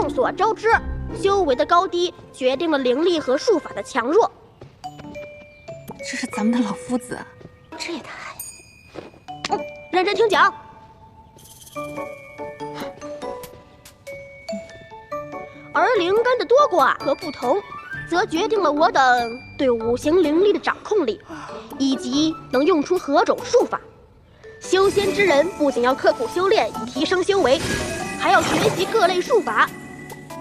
众所周知，修为的高低决定了灵力和术法的强弱。这是咱们的老夫子，这也太……认真听讲。而灵根的多寡和不同，则决定了我等对五行灵力的掌控力，以及能用出何种术法。修仙之人不仅要刻苦修炼以提升修为，还要学习各类术法。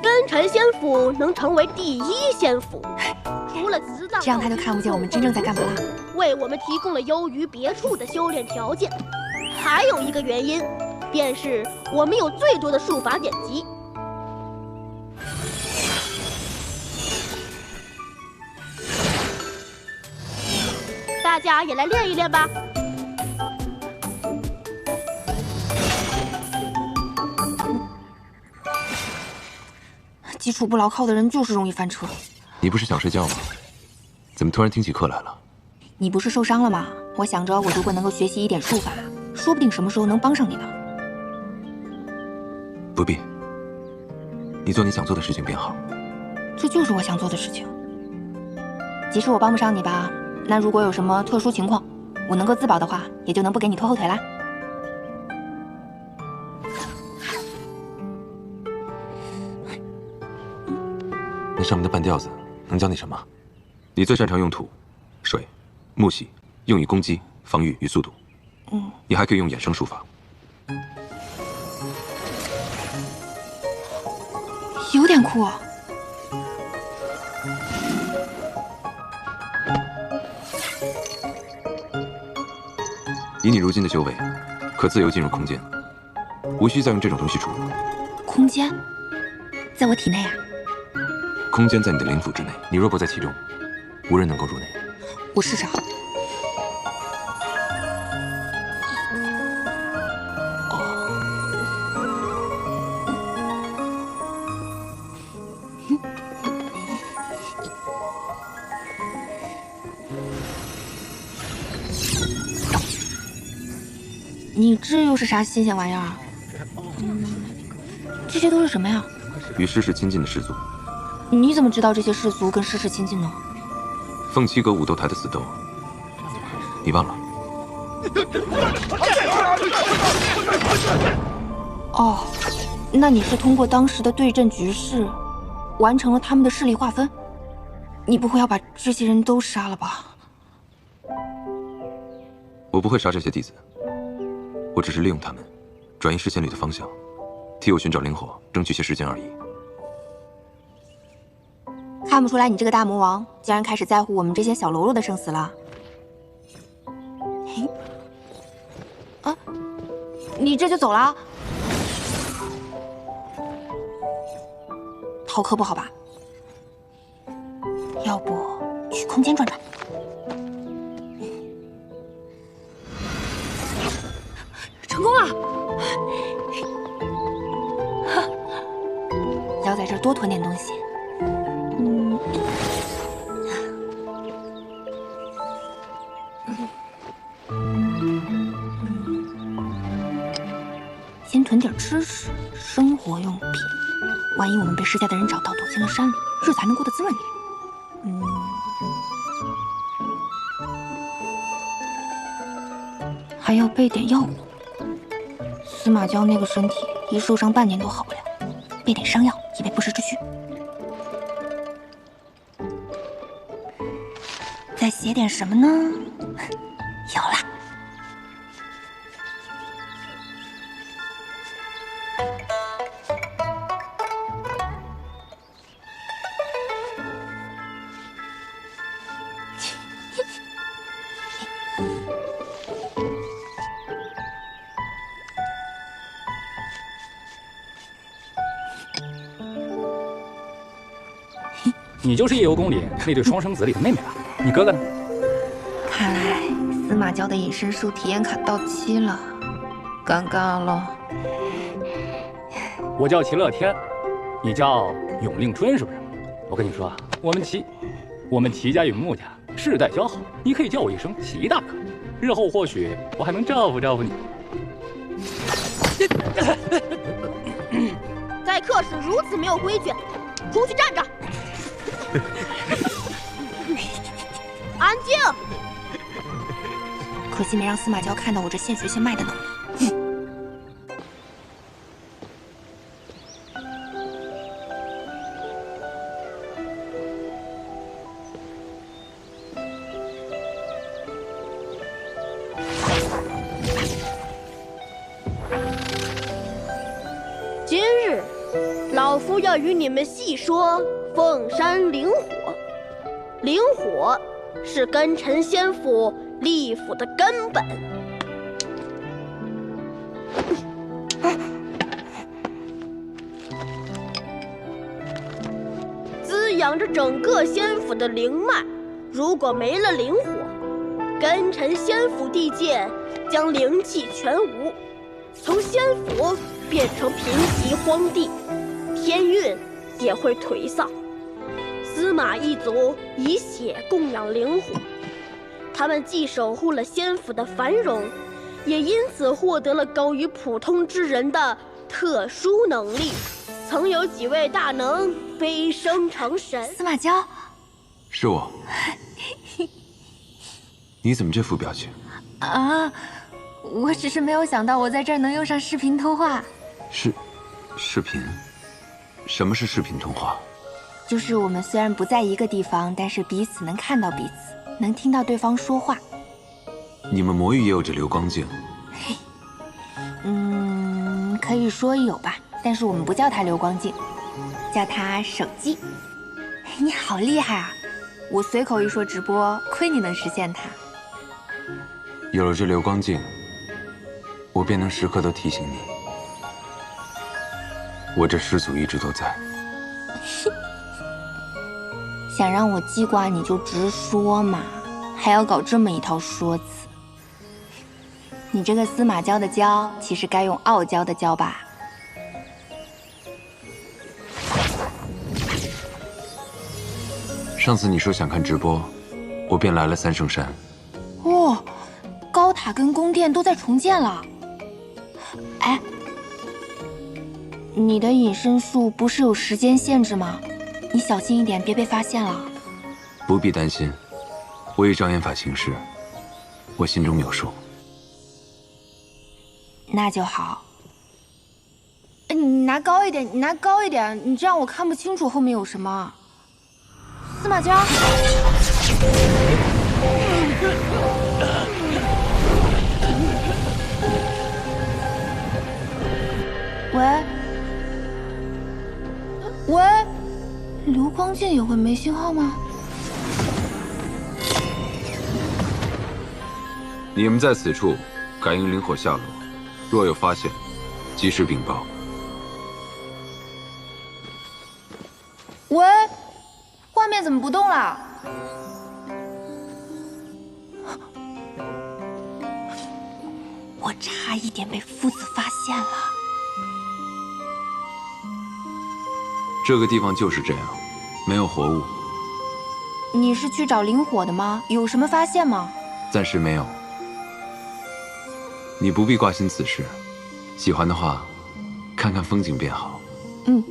根尘仙府能成为第一仙府，除了辞葬，这样他就看不见我们真正在干嘛了，为我们提供了优于别处的修炼条件。还有一个原因，便是我们有最多的术法典籍。大家也来练一练吧。基础不牢靠的人就是容易翻车。你不是想睡觉吗？怎么突然听起课来了？你不是受伤了吗？我想着，我如果能够学习一点术法，说不定什么时候能帮上你呢。不必，你做你想做的事情便好。这就是我想做的事情。即使我帮不上你吧，那如果有什么特殊情况，我能够自保的话，也就能不给你拖后腿啦。那上面的半吊子能教你什么？你最擅长用土、水、木系，用以攻击、防御与速度。你还可以用衍生术法。有点酷啊。以你如今的修为，可自由进入空间，无需再用这种东西储物。空间，在我体内啊。空间在你的灵府之内，你若不在其中，无人能够入内。我试试啊。你这又是啥新鲜玩意儿啊？这些都是什么呀？与世事亲近的氏族。你怎么知道这些氏族跟世事亲近呢？凤栖阁武斗台的死斗，你忘了？哦，那你是通过当时的对阵局势，完成了他们的势力划分？你不会要把这些人都杀了吧？我不会杀这些弟子，我只是利用他们，转移视线里的方向，替我寻找灵火，争取些时间而已。看不出来，你这个大魔王竟然开始在乎我们这些小喽啰的生死了。啊，你这就走了？逃课不好吧？要不去空间转转？成功了！要在这儿多囤点东西。先囤点吃食、生活用品，万一我们被施家的人找到，躲进了山里，日子还能过得滋润点。还要备点药物。司马娇那个身体，一受伤半年都好不了，备点伤药，以备不时之需。再写点什么呢？有了。你就是夜游宫里那对双生子里的妹妹吧？你哥哥呢？看来司马娇的隐身术体验卡到期了，尴尬了。我叫齐乐天，你叫永令春是不是？我跟你说啊，我们齐家与穆家世代交好，你可以叫我一声齐大哥，日后或许我还能照顾照顾你。在待客是如此没有规矩，出去站着！安静！可惜没让司马娇看到我这现学现卖的能力。今日，老夫要与你们细说凤山灵火。灵火是根尘仙府立府的根本。滋养着整个仙府的灵脉。如果没了灵火，根尘仙府地界将灵气全无，从仙府变成贫瘠荒地，天运也会颓丧。司马一族以血供养灵火，他们既守护了仙府的繁荣，也因此获得了高于普通之人的特殊能力。曾有几位大能飞升成神。司马娇，是我。你怎么这副表情？啊，我只是没有想到我在这儿能用上视频通话。视频？什么是视频通话？就是我们虽然不在一个地方，但是彼此能看到彼此，能听到对方说话。你们魔域也有着流光镜？可以说有吧，但是我们不叫它流光镜，叫它手机。你好厉害啊！我随口一说直播，亏你能实现它。有了这流光镜，我便能时刻都提醒你，我这师祖一直都在。想让我记挂你就直说嘛，还要搞这么一套说辞。你这个司马娇的娇，其实该用傲娇的娇吧？上次你说想看直播，我便来了三圣山。哦，高塔跟宫殿都在重建了。哎，你的隐身术不是有时间限制吗？你小心一点，别被发现了。不必担心，我以障眼法行事，我心中有数。那就好。你拿高一点，你拿高一点，你这样我看不清楚后面有什么。司马娇，喂，喂，流光镜也会没信号吗？你们在此处感应灵火下落，若有发现，及时禀报。喂，画面怎么不动了？我差一点被夫子发现了。这个地方就是这样，没有活物。你是去找灵火的吗？有什么发现吗？暂时没有。你不必挂心此事，喜欢的话，看看风景便好。嗯。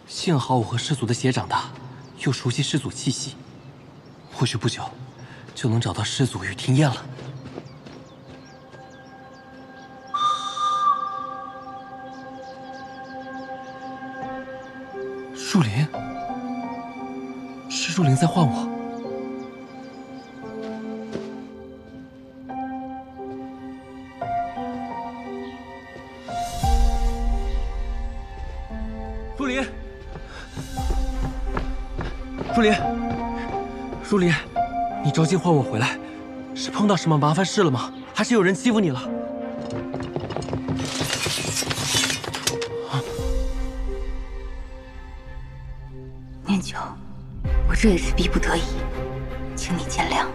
幸好我和师祖的血长大，又熟悉师祖气息，或许不久就能找到师祖与庭燕了。树林，是树林在唤我。树林。树林，树林，你着急唤我回来，是碰到什么麻烦事了吗？还是有人欺负你了？念九，我这也是逼不得已，请你见谅。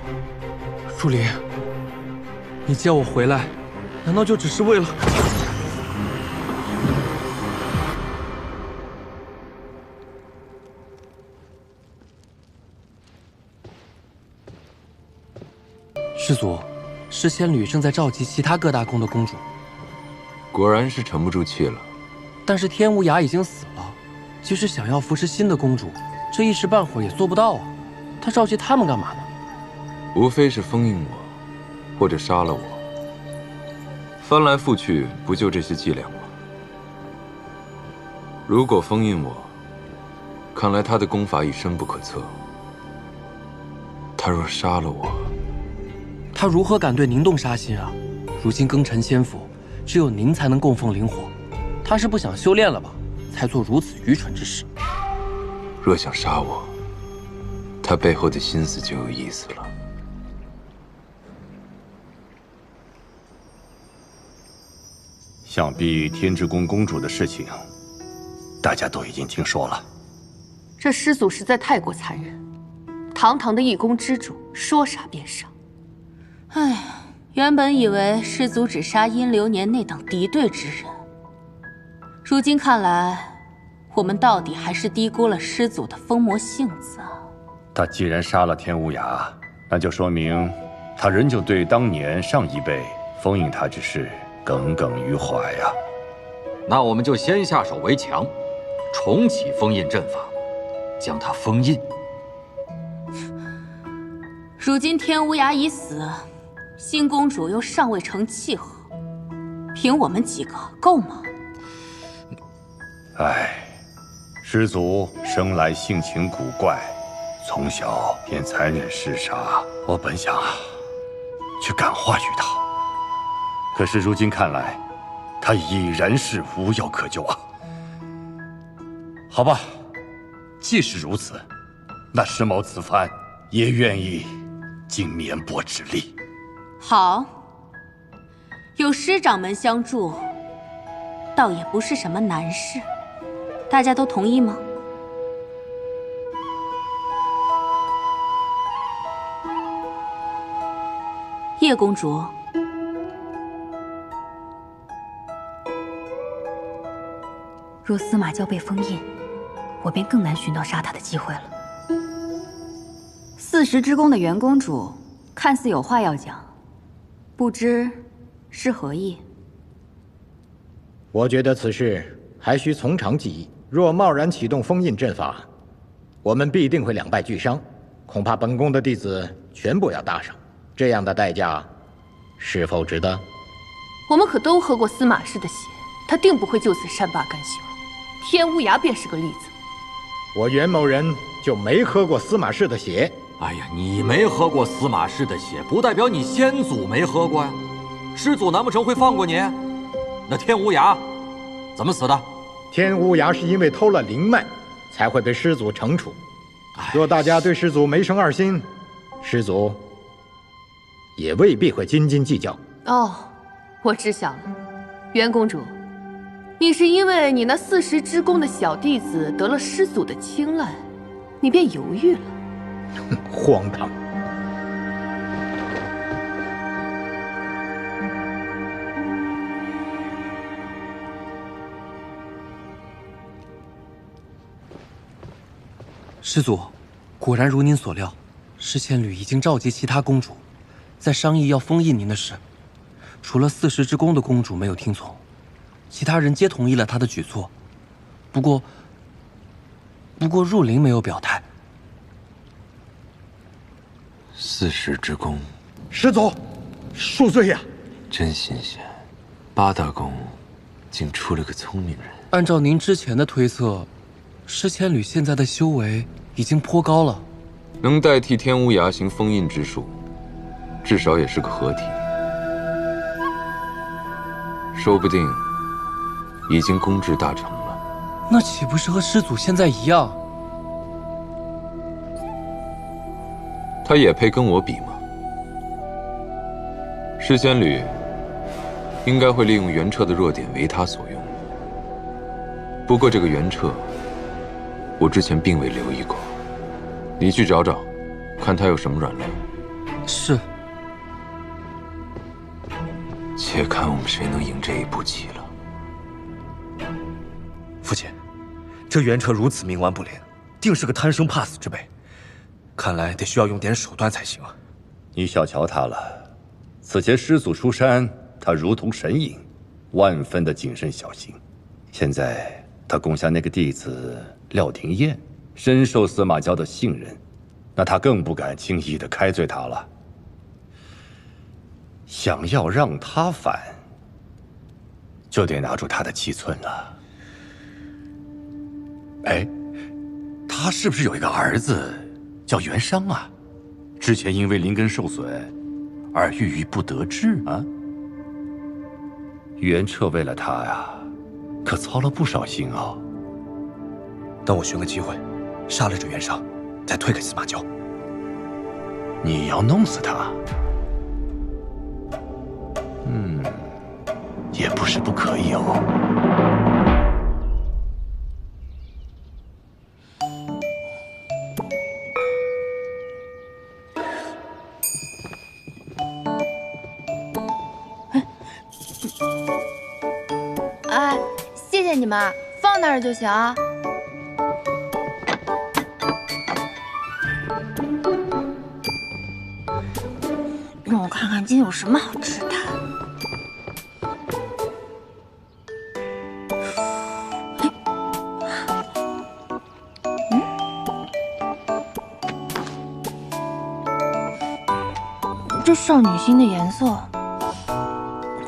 树林，你叫我回来，难道就只是为了……师祖，诗仙侣正在召集其他各大宫的公主。果然是沉不住气了。但是天无涯已经死了，即使想要扶持新的公主，这一时半会儿也做不到啊。他召集他们干嘛呢？无非是封印我，或者杀了我。翻来覆去，不就这些伎俩吗？如果封印我，看来他的功法已深不可测。他若杀了我，他如何敢对您动杀心啊？如今庚辰仙府，只有您才能供奉灵火。他是不想修炼了吧？才做如此愚蠢之事。若想杀我，他背后的心思就有意思了。想必天之宫公主的事情，大家都已经听说了。这师祖实在太过残忍，堂堂的一宫之主，说杀便杀。唉，原本以为师祖只杀殷流年那等敌对之人，如今看来，我们到底还是低估了师祖的疯魔性子啊。他既然杀了天无涯，那就说明他仍旧对当年上一辈封印他之事耿耿于怀呀。那我们就先下手为强，重启封印阵法，将他封印。如今天无涯已死，新公主又尚未成气候，凭我们几个够吗？唉，师祖生来性情古怪，从小便残忍嗜杀。我本想去感化于他，可是如今看来，他已然是无药可救啊。好吧，既是如此，那石某此番也愿意尽绵薄之力。好，有师掌门相助，倒也不是什么难事。大家都同意吗？叶公主，若司马娇被封印，我便更难寻到杀他的机会了。40之宫的袁公主看似有话要讲，不知是何意？我觉得此事还需从长计议。若贸然启动封印阵法，我们必定会两败俱伤，恐怕本宫的弟子全部要搭上。这样的代价，是否值得？我们可都喝过司马氏的血，他定不会就此善罢甘休。天无涯便是个例子。我袁某人就没喝过司马氏的血。哎呀，你没喝过司马氏的血，不代表你先祖没喝过呀。师祖难不成会放过你？那天无涯怎么死的？天无涯是因为偷了灵脉，才会被师祖惩处。若大家对师祖没生二心，师祖也未必会斤斤计较。哦，我知晓了，袁公主，你是因为你那40之宫的小弟子得了师祖的青睐，你便犹豫了。荒唐！师祖，果然如您所料，诗仙侣已经召集其他公主，在商议要封印您的事。除了40之宫的公主没有听从，其他人皆同意了他的举措。不过入灵没有表态。40之宫，师祖，恕罪呀！真新鲜，8大宫竟出了个聪明人。按照您之前的推测，诗仙侣现在的修为已经颇高了，能代替天无涯行封印之术，至少也是个合体。说不定已经攻至大成了。那岂不是和师祖现在一样？他也配跟我比吗？诗仙侣应该会利用袁彻的弱点为他所用。不过这个袁彻，我之前并未留意过。你去找找，看他有什么软肋。是。且看我们谁能赢这一步棋了。父亲，这袁彻如此冥顽不灵，定是个贪生怕死之辈，看来得需要用点手段才行啊。你小瞧他了，此前师祖出山，他如同神隐，万分的谨慎小心。现在他攻下那个弟子廖廷彦，深受司马交的信任，那他更不敢轻易的开罪他了。想要让他反，就得拿出他的七寸了。哎，他是不是有一个儿子叫袁商啊？之前因为灵根受损而郁郁不得志啊。袁彻为了他呀，可操了不少心啊。等我寻个机会，杀了这袁绍，再推给司马交。你要弄死他？也不是不可以哦。哎，谢谢你们，放那儿就行。让我看看今天有什么好吃的。这少女心的颜色，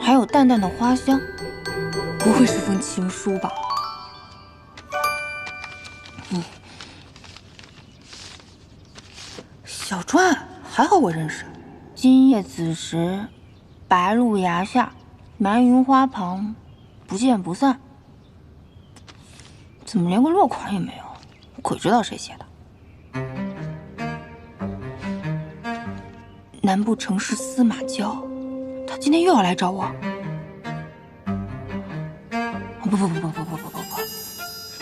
还有淡淡的花香，不会是封情书吧？小川，还好我认识。今夜子时，白露崖下，埋云花旁，不见不散。怎么连个落款也没有？鬼知道谁写的。难不成是司马交？他今天又要来找我？不，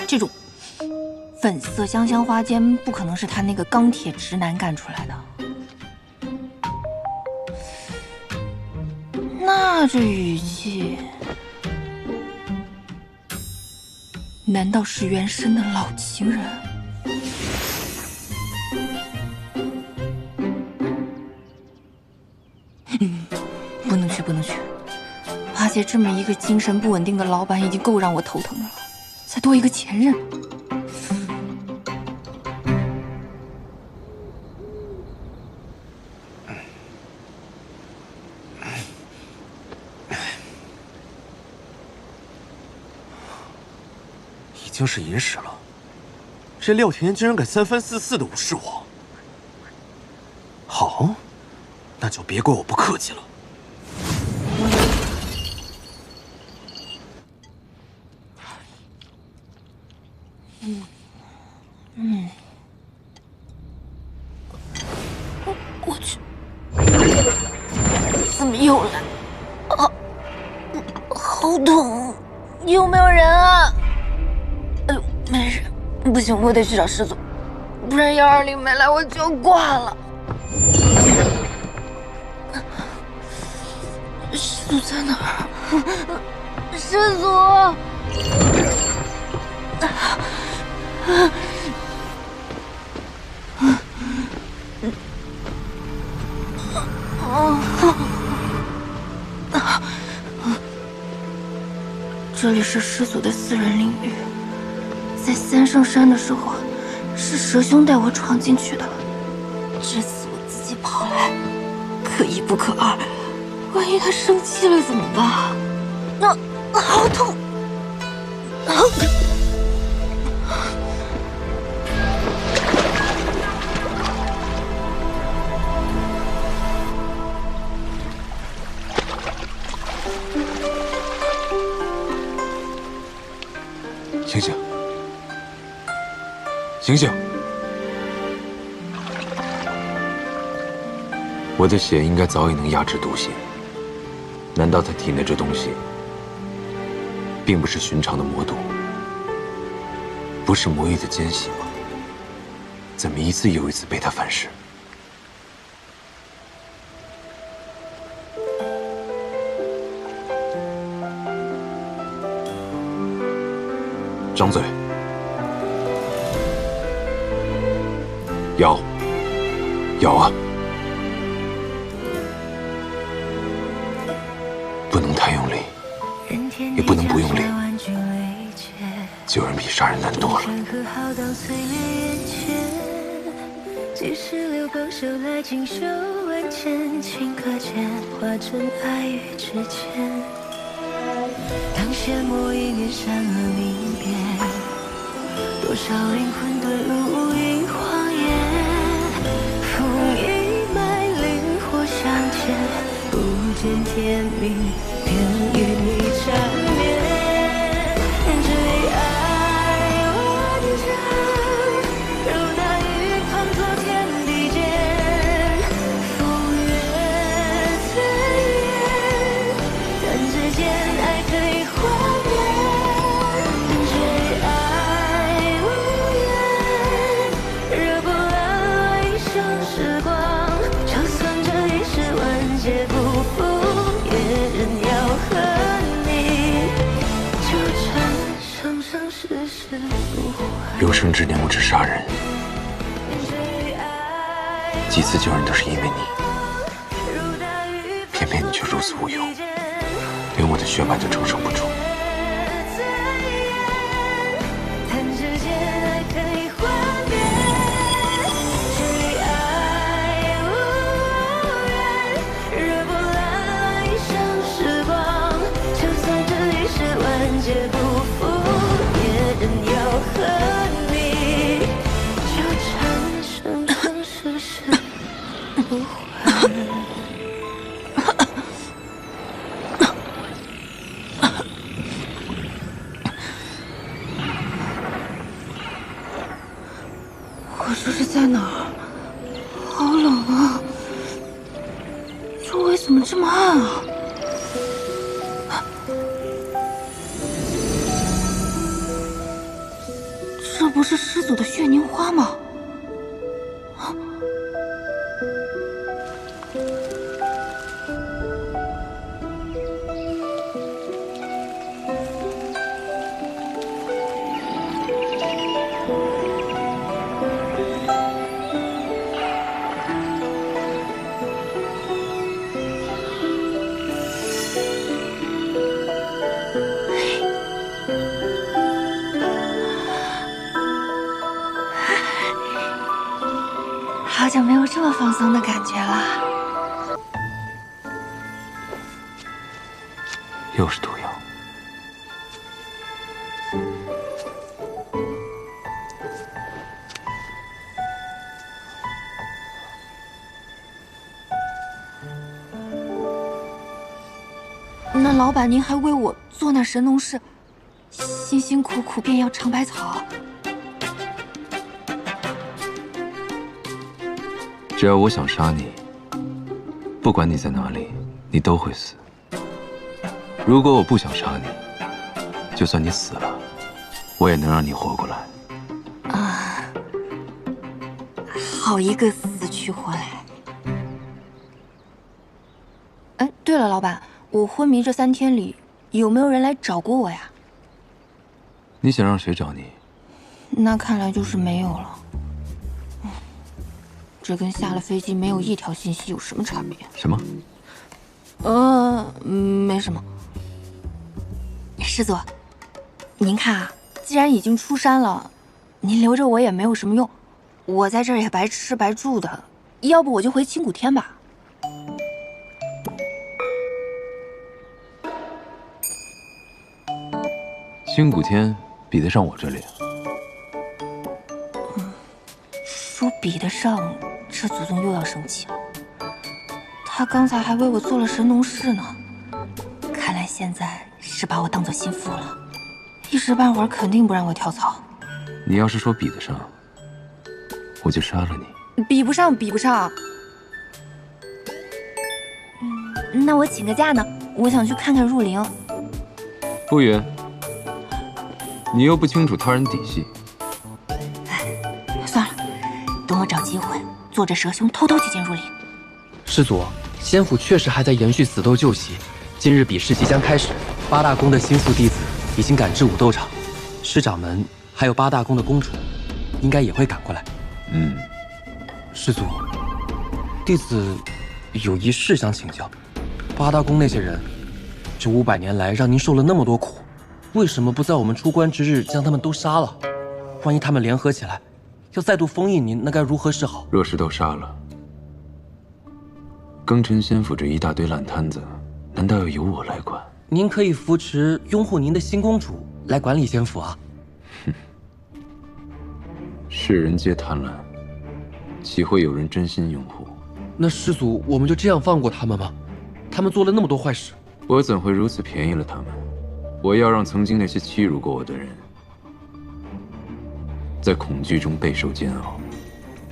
这种粉色香香花间不可能是他那个钢铁直男干出来的。那这语气，难道是原生的老情人？不能去！阿姐这么一个精神不稳定的老板已经够让我头疼的了，再多一个前任。已经是寅时了，这廖廷彦竟然敢三番四次的无视我。好，那就别怪我不客气了。我去，怎么又来？好痛！有没有人啊？哎呦，没事，不行，我得去找师祖，不然120没来我就要挂了。师祖在哪儿？师祖！这里是师祖的私人领域，在三圣山的时候，是蛇兄带我闯进去的。这次我自己跑来，可一不可二，万一他生气了怎么办？好痛！醒醒！醒醒！我的血应该早已能压制毒性，难道他体内这东西并不是寻常的魔毒，不是魔域的奸细吗？怎么一次又一次被他反噬？张嘴，咬，咬啊！也不能不用力。救人比杀人难多了。几时留勾手来锦绣万千，顷刻间化成爱与之间。当阡陌一念闪了明辨，多少灵魂遁入无垠谎言。风一脉，灵火相见，不见天明，便与你缠绵。最爱万丈，如大雨滂沱天地间。风月残烟，弹指间爱可以幻灭。最爱无言，惹波澜一生时光。就算这一世万劫不复，也仍要和你纠缠。生生世世不悔。有生之年我只杀人，几次救人都是因为你，偏偏你却如此无用，连我的血脉都承受不住。我这是在哪儿？好冷啊！周围怎么这么暗啊？这不是师祖的血凝花吗？好久没有这么放松的感觉了。又是毒药。那老板您还为我做那神农氏，辛辛苦苦便要尝百草。只要我想杀你，不管你在哪里，你都会死。如果我不想杀你，就算你死了，我也能让你活过来。啊，好一个死去活来！哎，对了，老板，我昏迷这3天里，有没有人来找过我呀？你想让谁找你？那看来就是没有了。这跟下了飞机没有一条信息有什么差别？什么？没什么。师祖，您看啊，既然已经出山了，您留着我也没有什么用，我在这儿也白吃白住的，要不我就回青谷天吧。青谷天比得上我这里啊？说比得上，这祖宗又要生气了。他刚才还为我做了神农氏呢，看来现在是把我当做心腹了，一时半会儿肯定不让我跳槽。你要是说比得上，我就杀了你。比不上，比不上。那我请个假呢，我想去看看入灵。不远，你又不清楚他人底细。算了，等我找机会，坐着蛇兄偷偷去见入灵。师祖，仙府确实还在延续死斗旧习。今日比试即将开始，8大宫的新宿弟子已经赶至武斗场，师掌门还有8大宫的公主，应该也会赶过来。师祖，弟子有一事想请教。8大宫那些人，这500年来让您受了那么多苦，为什么不在我们出关之日将他们都杀了？万一他们联合起来，要再度封印您，那该如何是好？若是都杀了，庚辰仙府这一大堆烂摊子，难道要由我来管？您可以扶持拥护您的新公主来管理仙府啊。世人皆贪婪，岂会有人真心拥护？那师祖，我们就这样放过他们吗？他们做了那么多坏事，我怎会如此便宜了他们？我要让曾经那些欺辱过我的人，在恐惧中备受煎熬，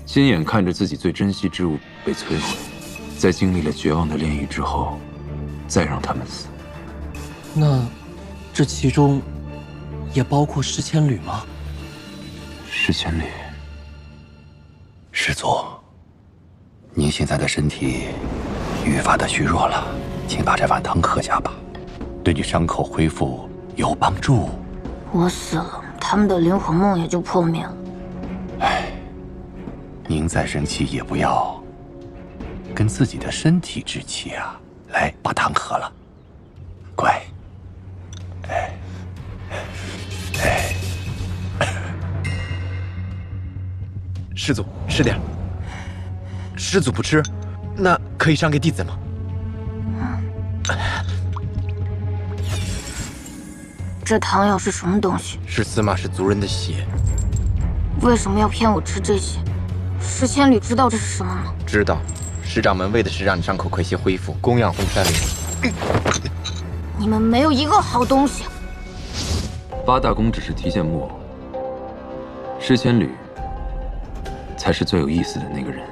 亲眼看着自己最珍惜之物被摧毁，在经历了绝望的炼狱之后，再让他们死。那这其中也包括诗千缕吗？诗千缕，师祖，您现在的身体愈发的虚弱了，请把这碗汤喝下吧，对你伤口恢复有帮助。我死了，他们的灵魂梦也就破灭了。唉，您再生气也不要跟自己的身体置气啊！来，把汤喝了，乖。师祖，吃点。师祖不吃，那可以赏给弟子吗？这汤药是什么东西？是司马氏族人的血。为什么要骗我吃这些？诗千缕知道这是什么吗？知道，师掌门为的是让你伤口快些恢复，供养红山灵。你们没有一个好东西。八大公只是提线木偶，诗千缕才是最有意思的那个人。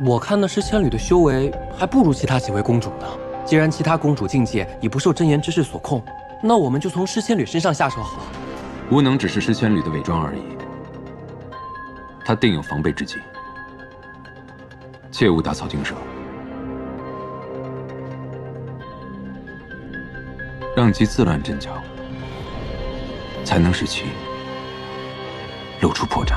我看那诗千缕的修为还不如其他几位公主呢。既然其他公主境界已不受真言之事所控，那我们就从诗千缕身上下手好了。无能只是诗千缕的伪装而已，她定有防备之计，切勿打草惊蛇，让其自乱阵脚，才能使其露出破绽。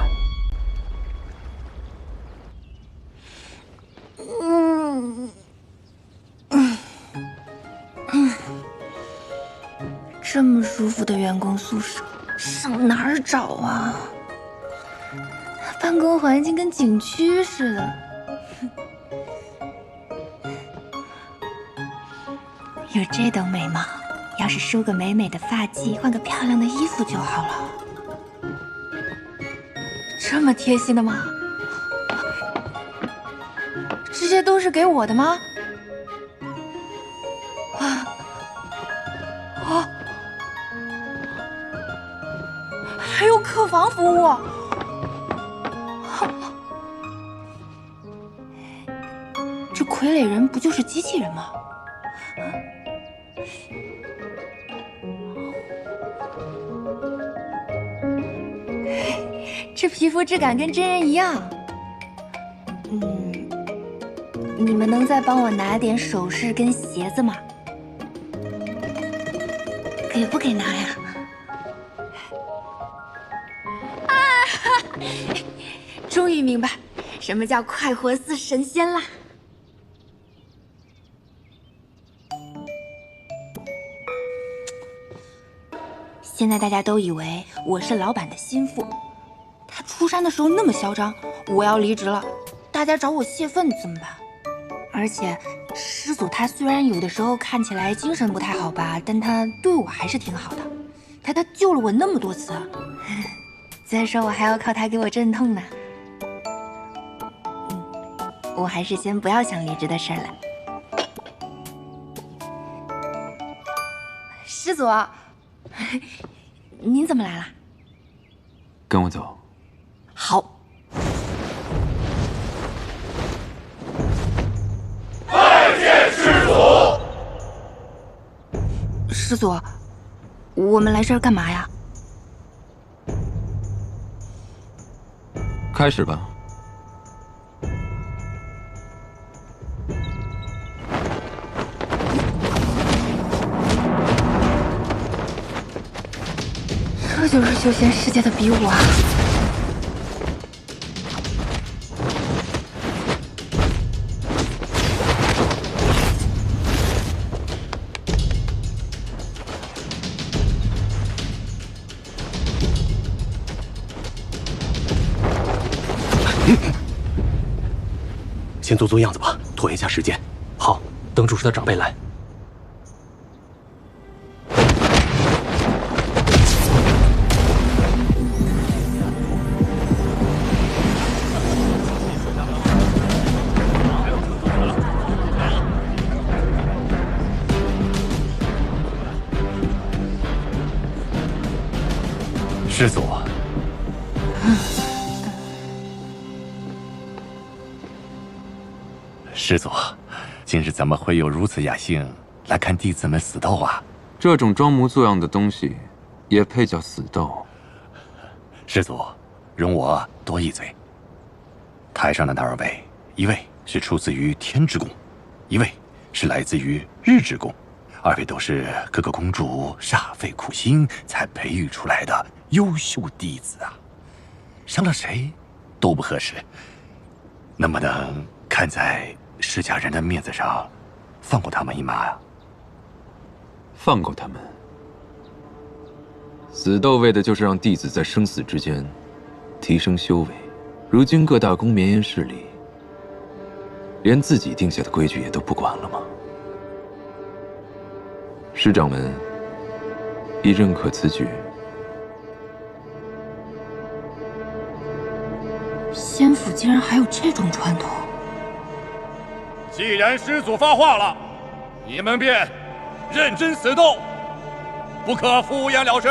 这么舒服的员工宿舍，上哪儿找啊？办公环境跟景区似的。有这等美貌，要是梳个美美的发髻，换个漂亮的衣服就好了。这么贴心的吗？这些都是给我的吗？还有客房服务，这傀儡人不就是机器人吗？这皮肤质感跟真人一样。你们能再帮我拿点首饰跟鞋子吗？给不给拿呀？终于明白什么叫快活似神仙啦！现在大家都以为我是老板的心腹，他出山的时候那么嚣张，我要离职了，大家找我泄愤怎么办？而且师祖他虽然有的时候看起来精神不太好吧，但他对我还是挺好的，他救了我那么多次，再说我还要靠他给我镇痛呢。我还是先不要想离职的事了。师祖，您怎么来了？跟我走。好。拜见师祖。师祖，我们来这儿干嘛呀？开始吧。这就是修仙世界的比武啊！先做做样子吧，拖一下时间。好，等主事的长辈来。师祖。师祖，今日怎么会有如此雅兴来看弟子们死斗啊？这种装模作样的东西，也配叫死斗？师祖，容我多一嘴。台上的那2位，一位是出自于天之宫，一位是来自于日之宫，2位都是各个公主煞费苦心才培育出来的优秀弟子啊，伤了谁都不合适。能不能看在释家人的面子上，放过他们一马啊？放过他们？死斗为的就是让弟子在生死之间提升修为。如今各大宫绵延势力，连自己定下的规矩也都不管了吗？师掌门已认可此举。仙府竟然还有这种传统。既然师祖发话了，你们便认真死斗，不可敷衍了事。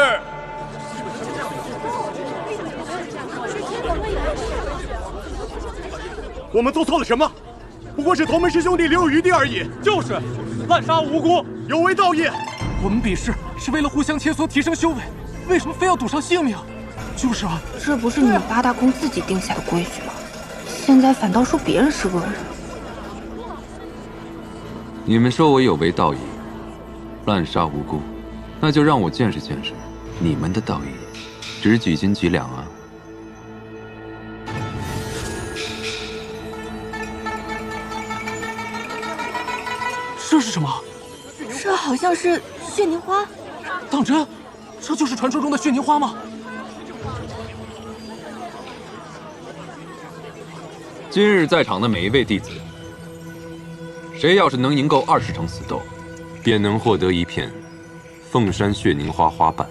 我们做错了什么？不过是同门师兄弟留有余地而已。就是，滥杀无辜，有违道义。我们比试是为了互相切磋，提升修为，为什么非要赌上性命？就是啊，这不是你们8大宫自己定下的规矩吗？现在反倒说别人是恶人。你们说我有违道义，滥杀无辜，那就让我见识见识你们的道义值几斤几两啊！这是什么？这好像是血凝花。当真？这就是传说中的血凝花吗？今日在场的每一位弟子，谁要是能赢够20场死斗，便能获得一片凤山血凝花花瓣。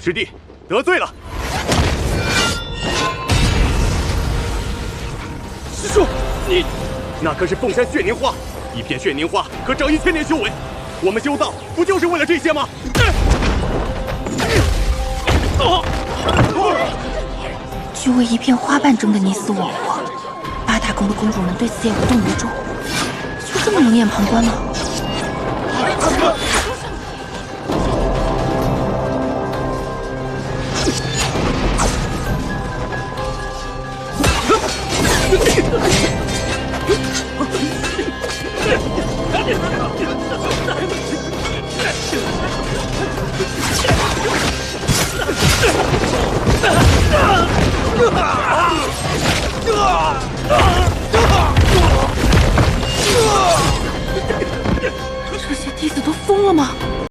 师弟得罪了。师叔，你那可是凤山血凝花，一片血凝花可长1000年修为。我们修道不就是为了这些吗？就为一片花瓣争得你死我活，8大宫的公主们对此也无动于衷，就这么冷眼旁观吗？啊！